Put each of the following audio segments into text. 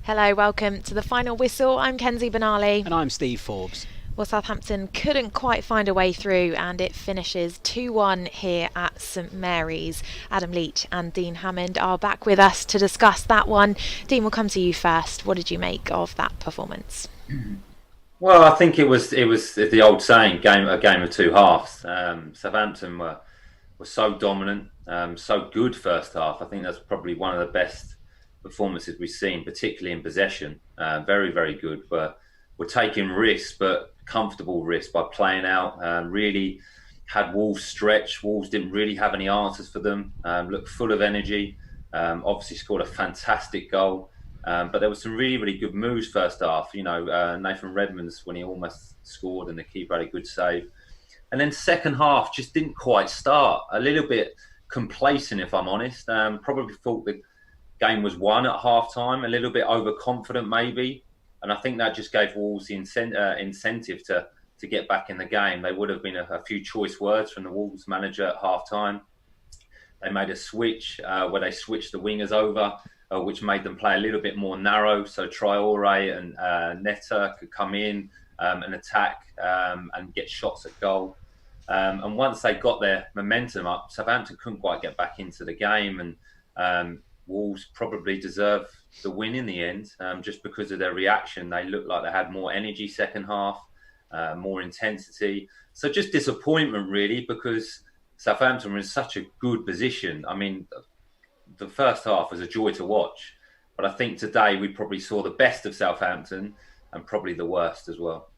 Hello, welcome to the final whistle. I'm Kenzie Benali. And I'm Steve Forbes. Well, Southampton couldn't quite find a way through, and it finishes 2-1 here at St Mary's. Adam Leach and Dean Hammond are back with us to discuss that one. Dean, we'll come to you first. What did you make of that performance? Well, I think it was the old saying, a game of two halves. Southampton were so dominant, so good first half. I think that's probably one of the best performances we've seen, particularly in possession. Very, very good. But we're taking risks, but comfortable risks by playing out. Really had Wolves stretch. Wolves didn't really have any answers for them. Looked full of energy. Obviously scored a fantastic goal. But there were some really, really good moves first half. Nathan Redmond's when he almost scored and the keeper had a good save. And then second half just didn't quite start. A little bit complacent, if I'm honest. Probably thought the game was won at half time. A little bit overconfident, maybe. And I think that just gave Wolves the incentive to get back in the game. There would have been a few choice words from the Wolves manager at half time. They made a switch where they switched the wingers over, which made them play a little bit more narrow. So Traore and Netta could come in and attack and get shots at goal. And once they got their momentum up, Southampton couldn't quite get back into the game. And Wolves probably deserve the win in the end, just because of their reaction. They looked like they had more energy second half, more intensity. So just disappointment, really, because Southampton were in such a good position. I mean, the first half was a joy to watch. But I think today we probably saw the best of Southampton and probably the worst as well.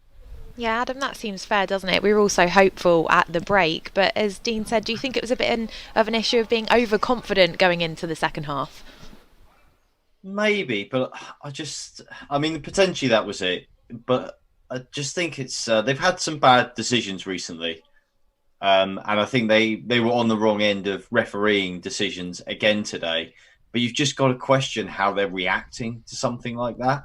Yeah, Adam, that seems fair, doesn't it? We were also hopeful at the break, but as Dean said, do you think it was a bit of an issue of being overconfident going into the second half? Maybe, but potentially that was it. But I just think it's they've had some bad decisions recently, and I think they were on the wrong end of refereeing decisions again today. But you've just got to question how they're reacting to something like that.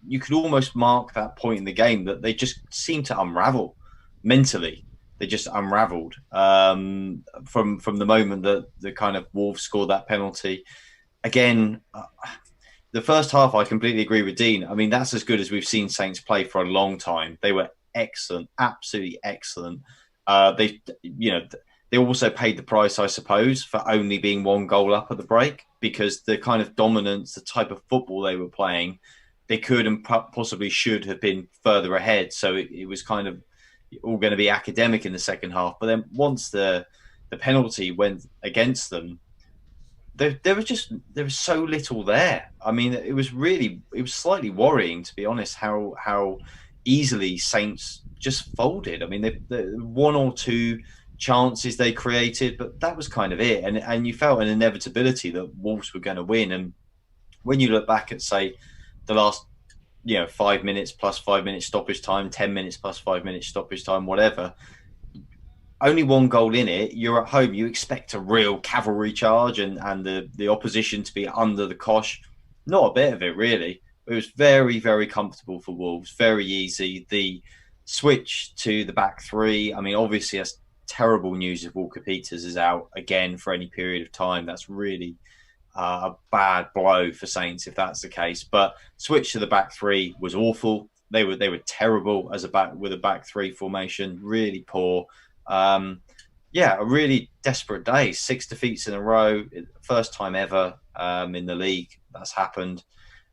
You could almost mark that point in the game that they just seem to unravel mentally. They just unraveled from the moment that the kind of Wolves scored that penalty. Again, the first half, I completely agree with Dean. I mean, that's as good as we've seen Saints play for a long time. They were excellent, absolutely excellent. They also paid the price, I suppose, for only being one goal up at the break, because the kind of dominance, the type of football they were playing, they could and possibly should have been further ahead. So it was kind of all going to be academic in the second half. But then once the penalty went against them, there was so little there. I mean, it was slightly worrying, to be honest, how easily Saints just folded. I mean, the one or two chances they created, but that was kind of it. And you felt an inevitability that Wolves were going to win. And when you look back at, say, the last 5 minutes plus 5 minutes stoppage time, 10 minutes plus 5 minutes stoppage time, whatever, only one goal in it, you're at home, you expect a real cavalry charge and the opposition to be under the cosh. Not a bit of it, really. It was very, very comfortable for Wolves, very easy. The switch to the back three, I mean, obviously that's terrible news if Walker Peters is out again for any period of time. That's really a bad blow for Saints if that's the case. But switch to the back three was awful. They were terrible with a back three formation, really poor. A really desperate day. 6 defeats in a row, first time ever in the league that's happened.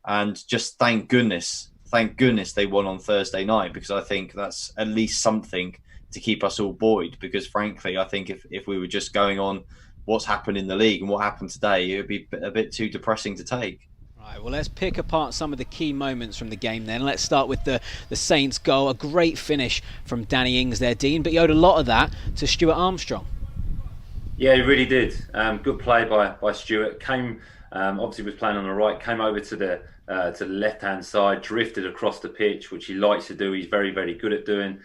And just thank goodness they won on Thursday night, because I think that's at least something to keep us all buoyed. Because frankly, I think if we were just going on what's happened in the league and what happened today, it would be a bit too depressing to take. Right, well, let's pick apart some of the key moments from the game then. Let's start with the Saints goal. A great finish from Danny Ings there, Dean, but you owed a lot of that to Stuart Armstrong. Yeah, he really did. Good play by Stuart. Came, obviously was playing on the right, came over to the left-hand side, drifted across the pitch, which he likes to do. He's very, very good at doing.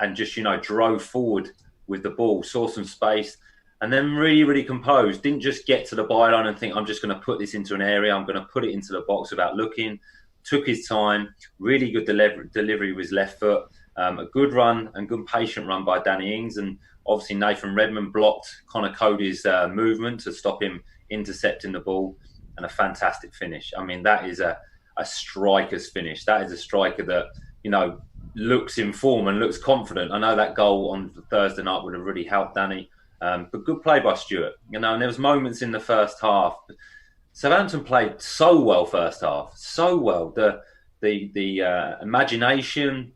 And just, drove forward with the ball, saw some space, and then really, really composed. Didn't just get to the byline and think, I'm just going to put this into an area, I'm going to put it into the box without looking. Took his time, really good delivery with his left foot, a good run and good patient run by Danny Ings. And obviously Nathan Redmond blocked Connor Cody's movement to stop him intercepting the ball. and a fantastic finish. I mean, that is a striker's finish. That is a striker that, looks in form and looks confident. I know that goal on Thursday night would have really helped Danny, but good play by Stewart. And there was moments in the first half. Southampton played so well first half, so well. The imagination,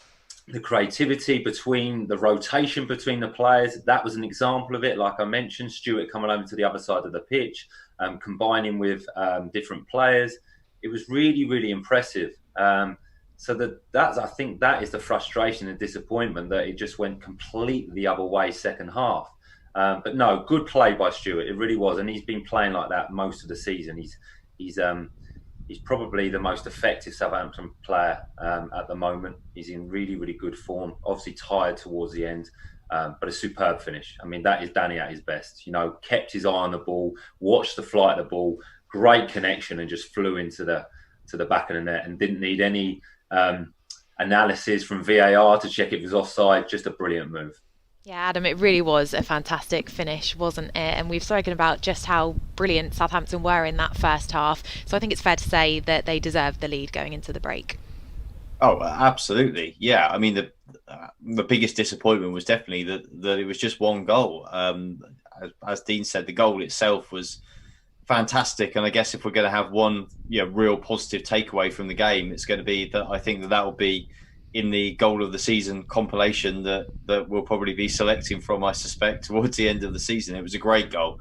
the creativity between the rotation between the players, that was an example of it. Like I mentioned, Stewart coming over to the other side of the pitch, combining with different players. It was really, really impressive. So I think that is the frustration and disappointment, that it just went completely the other way second half. But no, good play by Stewart. It really was, and he's been playing like that most of the season. He's probably the most effective Southampton player at the moment. He's in really, really good form. Obviously tired towards the end, but a superb finish. I mean, that is Danny at his best. Kept his eye on the ball, watched the flight of the ball, great connection, and just flew into the back of the net, and didn't need any analysis from VAR to check if it was offside. Just a brilliant move. Yeah, Adam, it really was a fantastic finish, wasn't it? And we've spoken about just how brilliant Southampton were in that first half. So I think it's fair to say that they deserved the lead going into the break. Oh, absolutely. Yeah. I mean, the biggest disappointment was definitely that it was just one goal. As Dean said, the goal itself was fantastic. And I guess if we're going to have one real positive takeaway from the game, it's going to be that I think that will be in the goal of the season compilation that we'll probably be selecting from, I suspect, towards the end of the season. It was a great goal.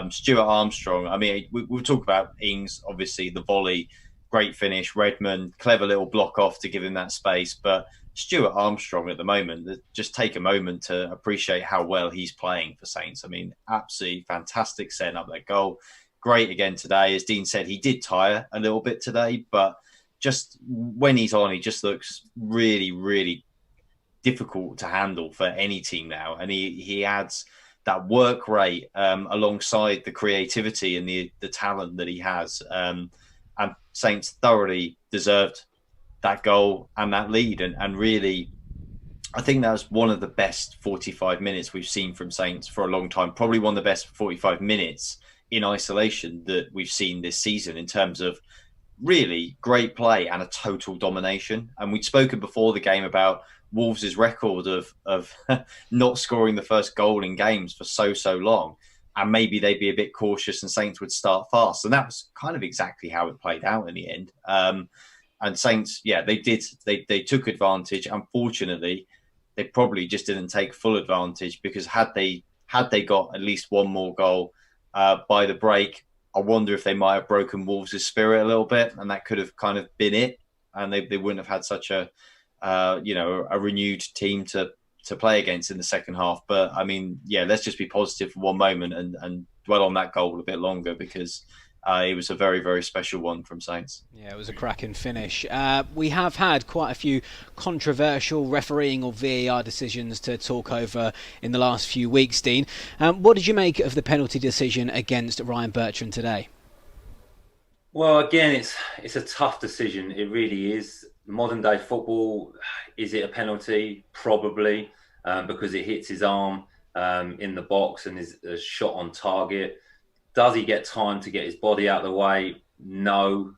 Stuart Armstrong, I mean, we'll talk about Ings, obviously, the volley, great finish, Redmond, clever little block off to give him that space. But Stuart Armstrong at the moment, just take a moment to appreciate how well he's playing for Saints. I mean, absolutely fantastic setting up that goal. Great again today. As Dean said, he did tire a little bit today, but just when he's on, he just looks really, really difficult to handle for any team now. And he adds that work rate alongside the creativity and the talent that he has. And Saints thoroughly deserved that goal and that lead. And really, I think that was one of the best 45 minutes we've seen from Saints for a long time. Probably one of the best 45 minutes in isolation that we've seen this season, in terms of really great play and a total domination. And we'd spoken before the game about Wolves' record of not scoring the first goal in games for so long, and maybe they'd be a bit cautious and Saints would start fast. And that was kind of exactly how it played out in the end. And Saints, they took advantage. Unfortunately, they probably just didn't take full advantage, because had they got at least one more goal by the break, I wonder if they might have broken Wolves' spirit a little bit, and that could have kind of been it. And they wouldn't have had such a renewed team to play against in the second half. But I mean, let's just be positive for one moment and dwell on that goal a bit longer, because it was a very, very special one from Saints. Yeah, it was a cracking finish. We have had quite a few controversial refereeing or VAR decisions to talk over in the last few weeks, Dean. What did you make of the penalty decision against Ryan Bertrand today? Well, again, it's a tough decision. It really is. Modern day football, is it a penalty? Probably, because it hits his arm in the box and is a shot on target. Does he get time to get his body out of the way? No.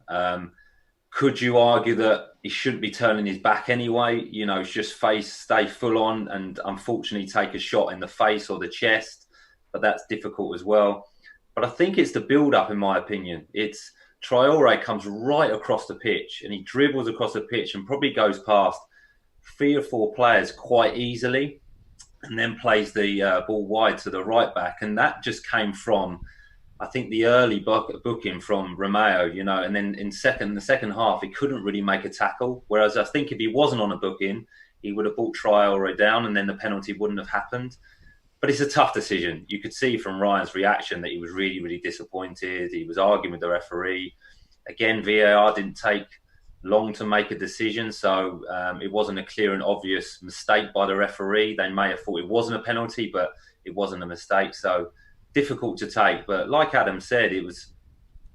Could you argue that he shouldn't be turning his back anyway? Just stay full on and unfortunately take a shot in the face or the chest. But that's difficult as well. But I think it's the build-up, in my opinion. It's Traore comes right across the pitch and he dribbles across the pitch and probably goes past 3 or 4 players quite easily, and then plays the ball wide to the right back. And that just came from, I think, the early booking from Romeo, and then in the second half, he couldn't really make a tackle. Whereas I think if he wasn't on a booking, he would have brought Traore down and then the penalty wouldn't have happened. But it's a tough decision. You could see from Ryan's reaction that he was really, really disappointed. He was arguing with the referee. Again, VAR didn't take long to make a decision, so it wasn't a clear and obvious mistake by the referee. They may have thought it wasn't a penalty, but it wasn't a mistake. So difficult to take. But like Adam said, it was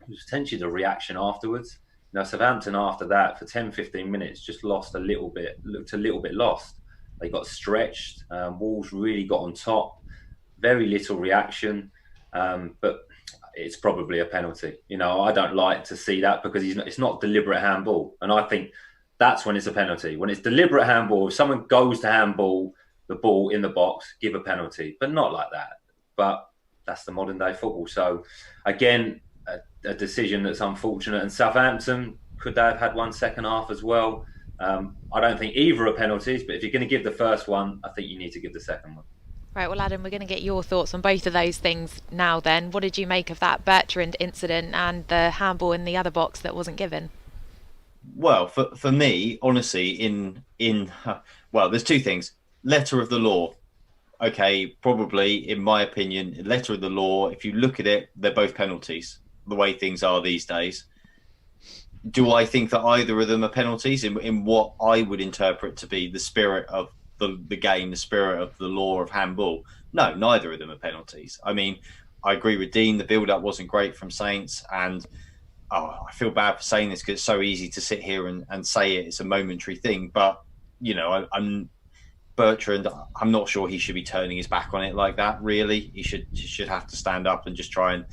potentially the reaction afterwards. Southampton after that for 10, 15 minutes just looked a little bit lost. They got stretched. Wolves really got on top. Very little reaction. But it's probably a penalty. I don't like to see that because it's not deliberate handball. And I think that's when it's a penalty. When it's deliberate handball, if someone goes to handball the ball in the box, give a penalty, but not like that. But that's the modern day football. So again, a decision that's unfortunate. And Southampton, could they have had one second half as well? I don't think either are penalties, but if you're going to give the first one, I think you need to give the second one. Right, well, Adam, we're going to get your thoughts on both of those things now then. What did you make of that Bertrand incident and the handball in the other box that wasn't given? Well, for me, honestly, well, there's two things. Letter of the law. Okay, probably, in my opinion, letter of the law, if you look at it, they're both penalties, the way things are these days. Do I think that either of them are penalties in what I would interpret to be the spirit of the game, the spirit of the law of handball? No, neither of them are penalties. I mean, I agree with Dean. The build-up wasn't great from Saints, and I feel bad for saying this because it's so easy to sit here and say it's a momentary thing. But I'm Bertrand. I'm not sure he should be turning his back on it like that. Really, he should have to stand up and just try and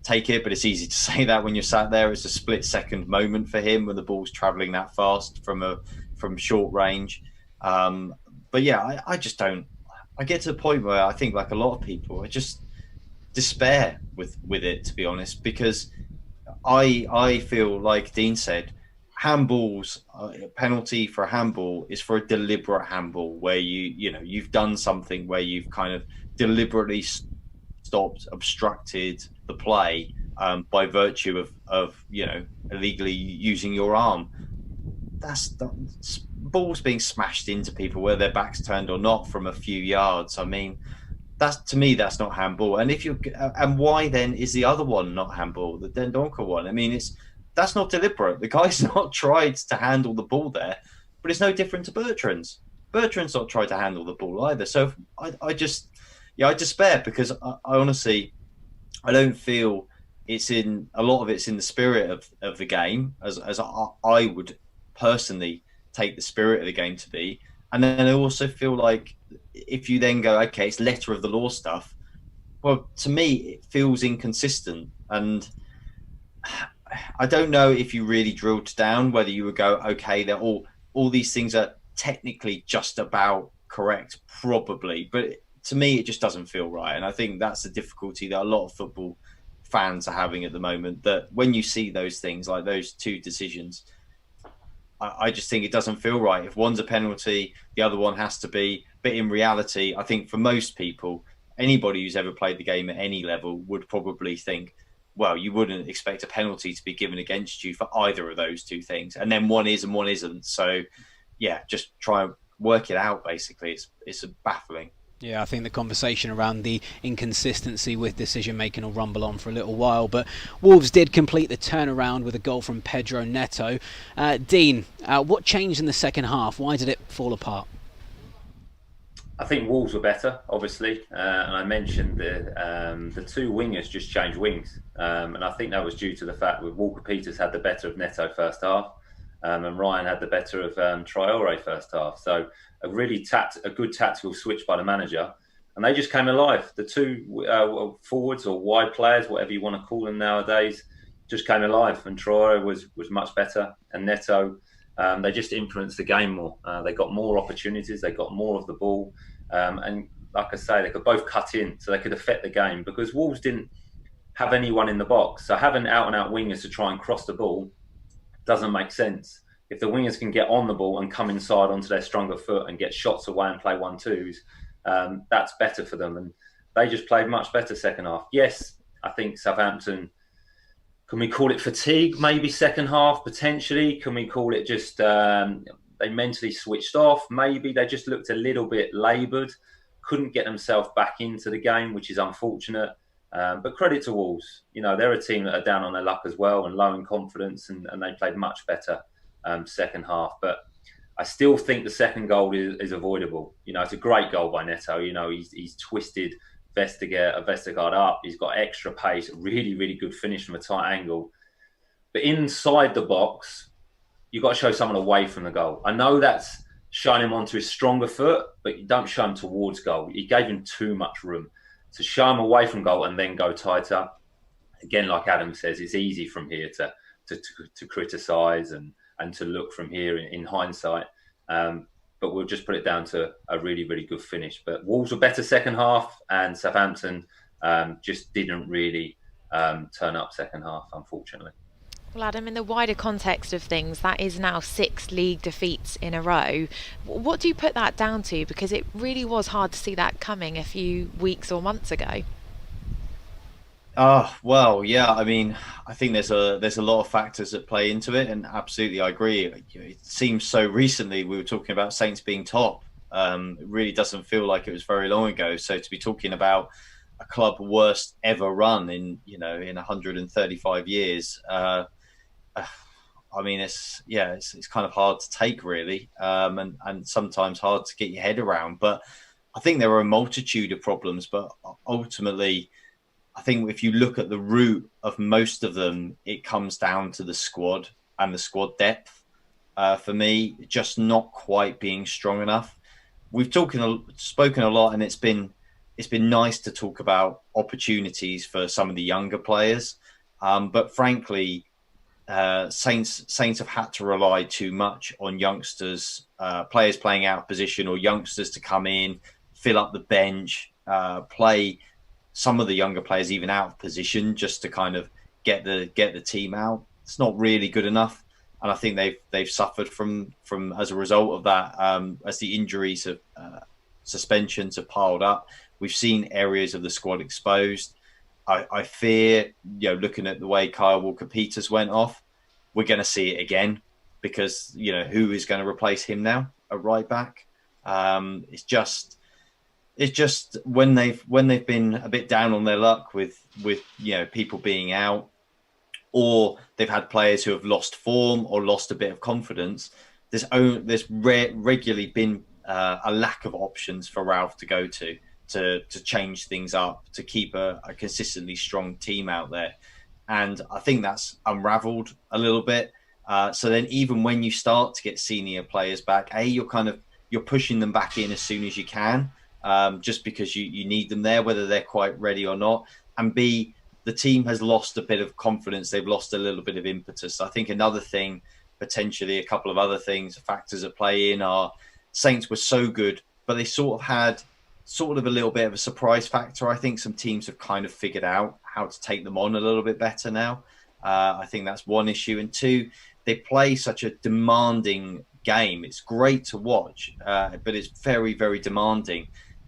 take it. But it's easy to say that when you're sat there. It's a split-second moment for him when the ball's travelling that fast from short range. But yeah, I just don't. I get to the point where I think, like a lot of people, I just despair with it, to be honest, because I feel like Dean said, handballs, a penalty for a handball is for a deliberate handball where you've done something where you've kind of deliberately stopped, obstructed the play by virtue of illegally using your arm. That's balls being smashed into people where their back's turned or not from a few yards. I mean, to me that's not handball. And why then is the other one not handball, the Dendoncker one? I mean, that's not deliberate. The guy's not tried to handle the ball there, but it's no different to Bertrand's. Bertrand's not tried to handle the ball either. So I despair because I honestly, I don't feel a lot of it's in the spirit of the game as I would personally take the spirit of the game to be. And then I also feel like if you then go, okay, it's letter of the law stuff, well, to me, it feels inconsistent. And I don't know if you really drilled down whether you would go, okay, they're all these things are technically just about correct, probably. But to me, it just doesn't feel right. And I think that's the difficulty that a lot of football fans are having at the moment, that when you see those things, like those two decisions, I just think it doesn't feel right. If one's a penalty, the other one has to be. But in reality, I think for most people, anybody who's ever played the game at any level would probably think, well, you wouldn't expect a penalty to be given against you for either of those two things. And then one is and one isn't. So, yeah, just try and work it out, basically. It's baffling. Yeah, I think the conversation around the inconsistency with decision-making will rumble on for a little while, but Wolves did complete the turnaround with a goal from Pedro Neto. Dean, what changed in the second half? Why did it fall apart? I think Wolves were better, obviously, and I mentioned the two wingers just changed wings, and I think that was due to the fact that Walker-Peters had the better of Neto first half, and Ryan had the better of Traore first half. So a good tactical switch by the manager, and they just came alive. The two forwards or wide players, whatever you want to call them nowadays, just came alive, and Traore was much better, and Neto, they just influenced the game more. They got more opportunities, they got more of the ball, and like I say, they could both cut in, so they could affect the game, because Wolves didn't have anyone in the box. So having out-and-out wingers to try and cross the ball doesn't make sense. If the wingers can get on the ball and come inside onto their stronger foot and get shots away and play 1-2s, that's better for them. And they just played much better second half. Yes, I think Southampton, can we call it fatigue maybe second half, potentially? Can we call it just they mentally switched off? Maybe they just looked a little bit laboured, couldn't get themselves back into the game, which is unfortunate. But credit to Wolves. They're a team that are down on their luck as well and low in confidence, and they played much better second half. But I still think the second goal is avoidable. It's a great goal by Neto. He's twisted Vestergaard up. He's got extra pace, really, really good finish from a tight angle. But inside the box, you've got to show someone away from the goal. I know that's showing him onto his stronger foot, but you don't show him towards goal. He gave him too much room to show him away from goal and then go tighter. again, like Adam says, it's easy from here to criticise and to look from here in hindsight. But we'll just put it down to a really, really good finish. But Wolves were better second half, and Southampton just didn't really turn up second half, unfortunately. Well, Adam, in the wider context of things, that is now 6 league defeats in a row. What do you put that down to? Because it really was hard to see that coming a few weeks or months ago. Oh, well, yeah. I mean, I think there's a lot of factors that play into it, and absolutely, I agree. It seems so recently we were talking about Saints being top. It really doesn't feel like it was very long ago. So to be talking about a club worst ever run in 135 years, I mean, it's kind of hard to take, really, and sometimes hard to get your head around. But I think there are a multitude of problems, but ultimately, I think if you look at the root of most of them, it comes down to the squad and the squad depth. For me, just not quite being strong enough. We've spoken a lot, and it's been nice to talk about opportunities for some of the younger players, but frankly, Saints have had to rely too much on youngsters, players playing out of position, or youngsters to come in, fill up the bench, play some of the younger players even out of position just to kind of get the team out. It's not really good enough, and I think they've suffered from as a result of that. As the injuries have suspensions have piled up, we've seen areas of the squad exposed. I fear, looking at the way Kyle Walker-Peters went off, we're going to see it again, because who is going to replace him now at right back? It's just when they've been a bit down on their luck with people being out, or they've had players who have lost form or lost a bit of confidence. There's regularly been a lack of options for Ralph to go to change things up, to keep a consistently strong team out there. And I think that's unravelled a little bit. So then even when you start to get senior players back, you're pushing them back in as soon as you can, just because you need them there, whether they're quite ready or not. And B, the team has lost a bit of confidence. They've lost a little bit of impetus. I think another thing, potentially a couple of other factors at play in are Saints were so good, but they sort of a little bit of a surprise factor. I think some teams have kind of figured out how to take them on a little bit better now. I think that's one issue. And two, they play such a demanding game. It's great to watch, but it's very, very demanding.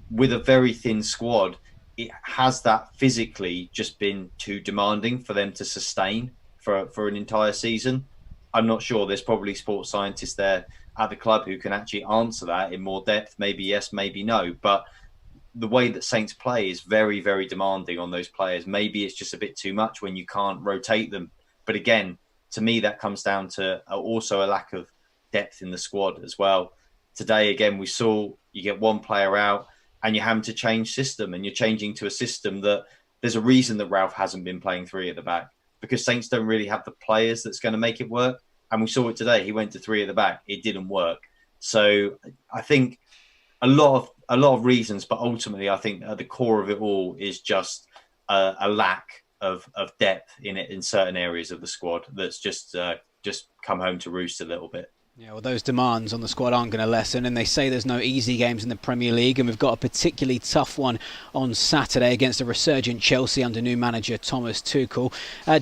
With a very thin squad, it has that physically just been too demanding for them to sustain for an entire season. I'm not sure. There's probably sports scientists there at the club who can actually answer that in more depth. Maybe yes, maybe no. But the way that Saints play is very, very demanding on those players. Maybe it's just a bit too much when you can't rotate them. But again, to me, that comes down to also a lack of depth in the squad as well. Today, again, we saw you get one player out and you're having to change system, and you're changing to a system that there's a reason that Ralph hasn't been playing 3 at the back, because Saints don't really have the players that's going to make it work. And we saw it today. He went to 3 at the back. It didn't work. So I think a lot of reasons, but ultimately I think at the core of it all is just a lack of depth in certain areas of the squad that's just come home to roost a little bit. Yeah, well, those demands on the squad aren't going to lessen, and they say there's no easy games in the Premier League, and we've got a particularly tough one on Saturday against a resurgent Chelsea under new manager Thomas Tuchel.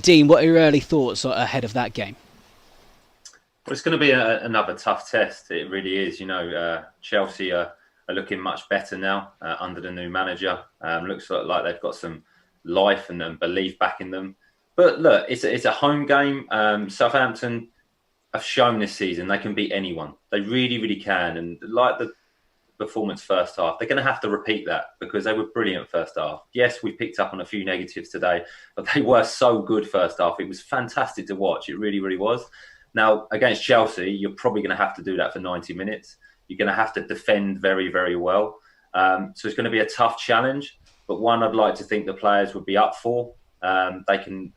Dean, what are your early thoughts ahead of that game? Well, it's going to be another tough test. It really is. Chelsea are looking much better now under the new manager. Looks like they've got some life and belief back in them. But look, it's a home game. Southampton have shown this season they can beat anyone. They really, really can. And like the performance first half, they're going to have to repeat that, because they were brilliant first half. Yes, we picked up on a few negatives today, but they were so good first half. It was fantastic to watch. It really, really was. Now, against Chelsea, you're probably going to have to do that for 90 minutes. You're going to have to defend very, very well. So it's going to be a tough challenge, but one I'd like to think the players would be up for. They can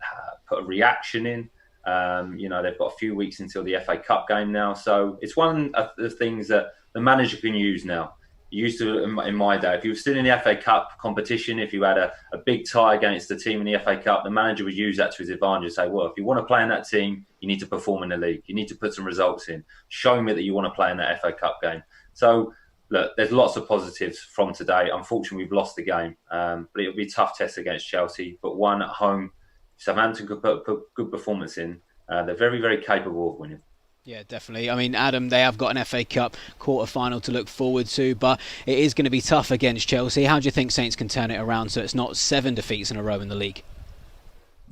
put a reaction in. They've got a few weeks until the FA Cup game now. So it's one of the things that the manager can use now. You used to, in my day, if you were still in the FA Cup competition, if you had a big tie against the team in the FA Cup, the manager would use that to his advantage and say, well, if you want to play in that team, you need to perform in the league. You need to put some results in. Show me that you want to play in that FA Cup game. So, look, there's lots of positives from today. Unfortunately, we've lost the game, but it'll be a tough test against Chelsea. But one at home, Southampton could put good performance in. They're very, very capable of winning. Yeah, definitely. I mean, Adam, they have got an FA Cup quarter-final to look forward to, but it is going to be tough against Chelsea. How do you think Saints can turn it around so it's not 7 defeats in a row in the league?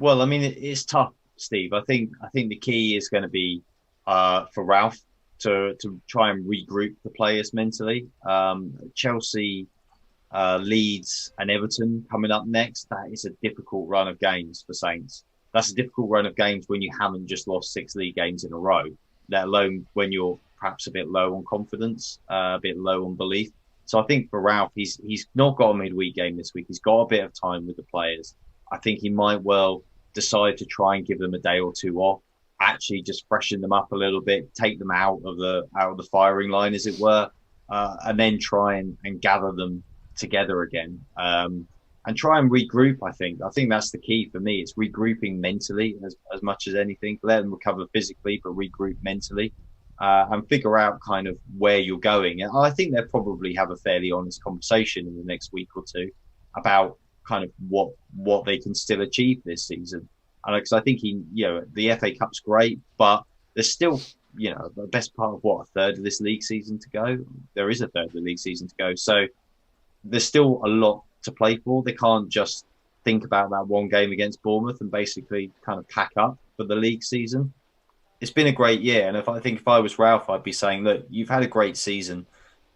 Well, I mean, it's tough, Steve. I think the key is going to be for Ralph to try and regroup the players mentally. Chelsea, Leeds and Everton coming up next. That is a difficult run of games for Saints. That's a difficult run of games when you haven't just lost 6 league games in a row, let alone when you're perhaps a bit low on confidence, a bit low on belief. So I think for Ralph, he's not got a midweek game this week. He's got a bit of time with the players. I think he might well decide to try and give them a day or two off, actually just freshen them up a little bit, take them out of the firing line, as it were, and then try and gather them together again. And try and regroup, I think that's the key for me. It's regrouping mentally as much as anything. Let them recover physically, but regroup mentally and figure out kind of where you're going. And I think they'll probably have a fairly honest conversation in the next week or two about kind of what they can still achieve this season. And because I think the FA Cup's great, but there's still, the best part of a third of this league season to go. There is a third of the league season to go. So there's still a lot to play for. They can't just think about that one game against Bournemouth and basically kind of pack up for the league season. It's been a great year, and if I was Ralph, I'd be saying, look, you've had a great season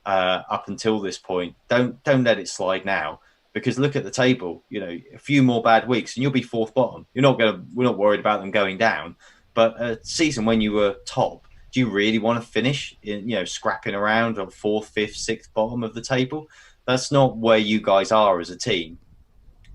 up until this point. Don't let it slide now, because look at the table. A few more bad weeks and you'll be fourth bottom. We're not worried about them going down. But a season when you were top, do you really want to finish in scrapping around on fourth, fifth, sixth bottom of the table? That's not where you guys are as a team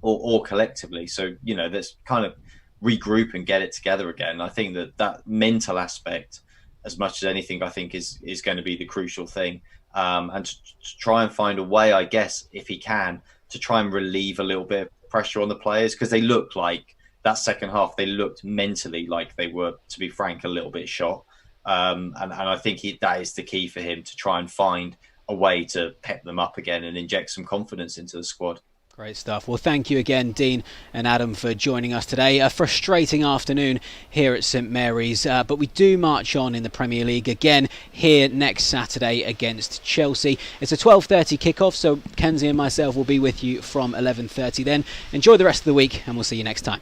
or collectively. So, let's kind of regroup and get it together again. I think that mental aspect, as much as anything, I think is going to be the crucial thing. And to try and find a way, I guess, if he can, to try and relieve a little bit of pressure on the players, because they looked like that second half, they looked mentally like they were, to be frank, a little bit shot. And I think that is the key for him, to try and find a way to pep them up again and inject some confidence into the squad. Great stuff. Well, thank you again, Dean and Adam, for joining us today. A frustrating afternoon here at St Mary's, but we do march on in the Premier League again here next Saturday against Chelsea. It's a 12:30 kickoff, so Kenzie and myself will be with you from 11:30 then. Enjoy the rest of the week, and we'll see you next time.